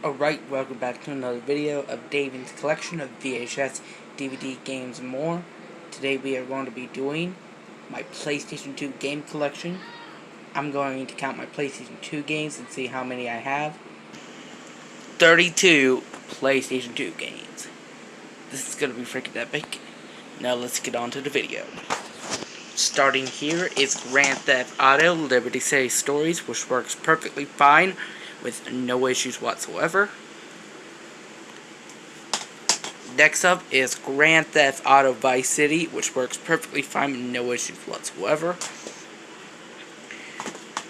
Alright, welcome back to another video of Davian's collection of VHS, DVD, games, and more. Today we are going to be doing my PlayStation 2 game collection. I'm going to count my PlayStation 2 games and see how many I have. 32 PlayStation 2 games. This is going to be freaking epic. Now let's get on to the video. Starting here is Grand Theft Auto Liberty City Stories, which works perfectly fine with no issues whatsoever. Next up is Grand Theft Auto Vice City, which works perfectly fine with no issues whatsoever.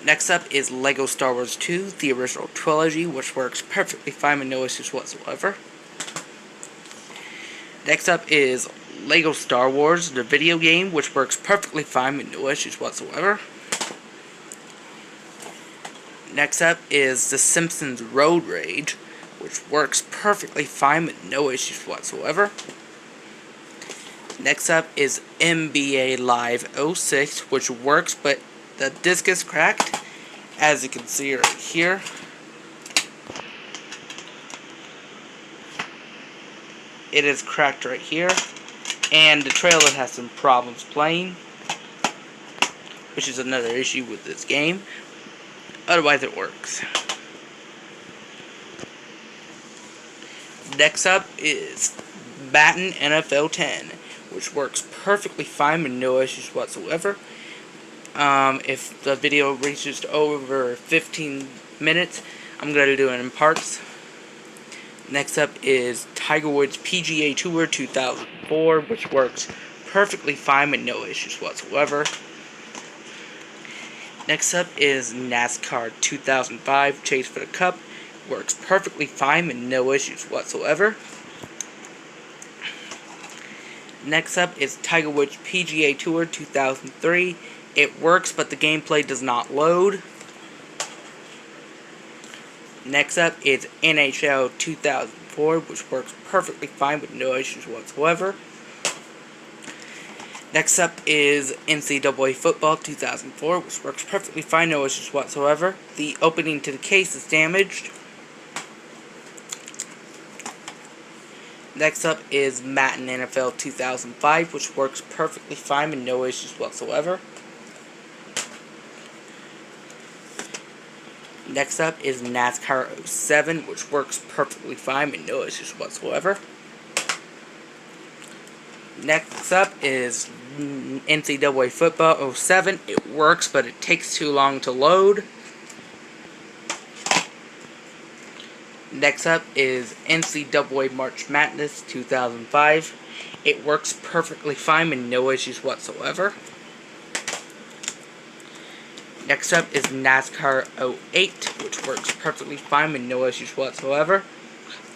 Next up is Lego Star Wars 2, the original trilogy, which works perfectly fine with no issues whatsoever. Next up is Lego Star Wars, the video game, which works perfectly fine with no issues whatsoever. Next up is The Simpsons Road Rage, which works perfectly fine with no issues whatsoever. Next up is NBA Live 06, which works, but the disc is cracked, as you can see right here. It is cracked right here, and the trailer has some problems playing, which is another issue with this game. Otherwise it works. Next up is Madden NFL 10, which works perfectly fine with no issues whatsoever. If the video reaches over 15 minutes, I'm going to do it in parts. Next up is Tiger Woods PGA Tour 2004, which works perfectly fine with no issues whatsoever. Next up is NASCAR 2005 Chase for the Cup. Works perfectly fine with no issues whatsoever. Next up is Tiger Woods PGA Tour 2003. It works, but the gameplay does not load. Next up is NHL 2004, which works perfectly fine with no issues whatsoever. Next up is NCAA Football 2004, which works perfectly fine, no issues whatsoever. The opening to the case is damaged. Next up is Madden NFL 2005, which works perfectly fine with no issues whatsoever. Next up is NASCAR 07, which works perfectly fine with no issues whatsoever. Next up is NCAA Football 07. It works, but it takes too long to load. Next up is NCAA March Madness 2005. It works perfectly fine with no issues whatsoever. Next up is NASCAR 08, which works perfectly fine with no issues whatsoever.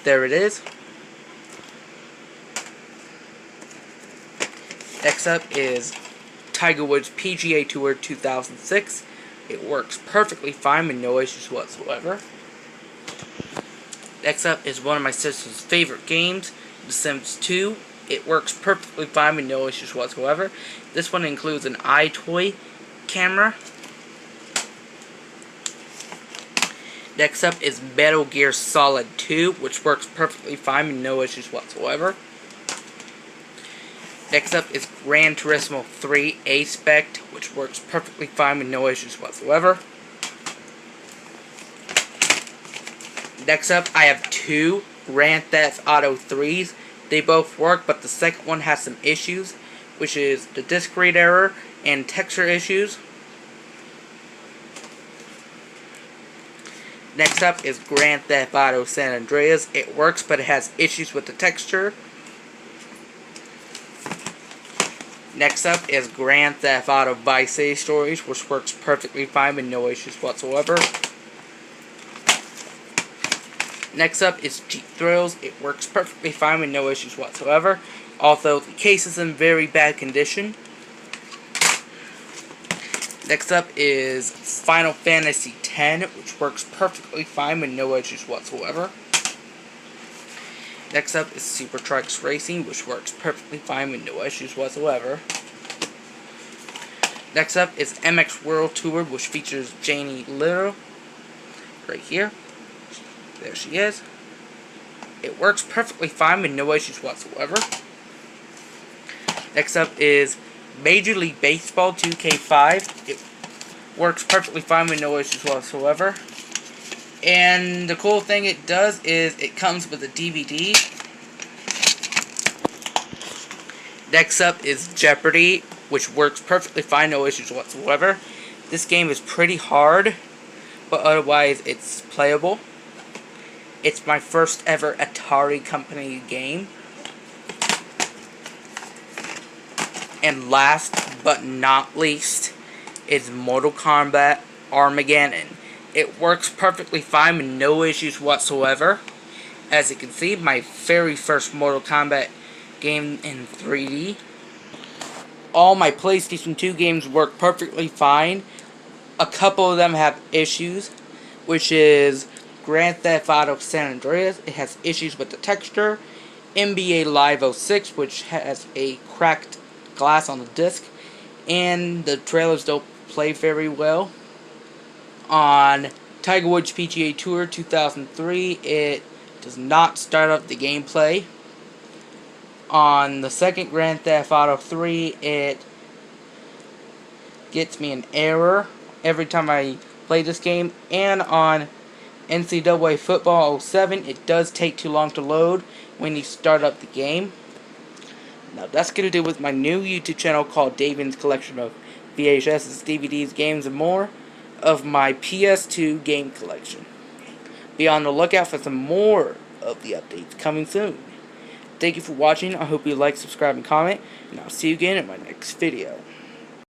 There it is. Next up is Tiger Woods PGA Tour 2006. It works perfectly fine with no issues whatsoever. Next up is one of my sister's favorite games, The Sims 2. It works perfectly fine with no issues whatsoever. This one includes an iToy camera. Next up is Metal Gear Solid 2, which works perfectly fine with no issues whatsoever. Next up is Gran Turismo 3 A-Spec, which works perfectly fine with no issues whatsoever. Next up, I have two Grand Theft Auto 3s. They both work, but the second one has some issues, which is the disk read error and texture issues. Next up is Grand Theft Auto San Andreas. It works, but it has issues with the texture. Next up is Grand Theft Auto Vice City Stories, which works perfectly fine with no issues whatsoever. Next up is Jeep Thrills. It works perfectly fine with no issues whatsoever, although the case is in very bad condition. Next up is Final Fantasy X, which works perfectly fine with no issues whatsoever. Next up is Super Trucks Racing, which works perfectly fine with no issues whatsoever. Next up is MX World Tour, which features Janie Little, right here. There she is. It works perfectly fine with no issues whatsoever. Next up is Major League Baseball 2K5. It works perfectly fine with no issues whatsoever. And the cool thing it does is it comes with a DVD. Next up is Jeopardy, which works perfectly fine, no issues whatsoever. This game is pretty hard, but otherwise it's playable. It's my first ever Atari company game. And last but not least is Mortal Kombat Armageddon. It works perfectly fine with no issues whatsoever. As you can see, my very first Mortal Kombat game in 3D. All my PlayStation 2 games work perfectly fine. A couple of them have issues, which is Grand Theft Auto San Andreas. It has issues with the texture. NBA Live 06, which has a cracked glass on the disc, and the trailers don't play very well. On Tiger Woods PGA Tour 2003, it does not start up the gameplay. On the second Grand Theft Auto 3, it gets me an error every time I play this game. And on NCAA Football 07, it does take too long to load when you start up the game. Now that's going to do with my new YouTube channel called Davian's Collection of VHSs, DVDs, games, and more of my PS2 Game Collection. Be on the lookout for some more of the updates coming soon. Thank you for watching. I hope you like, subscribe, and comment, and I'll see you again in my next video.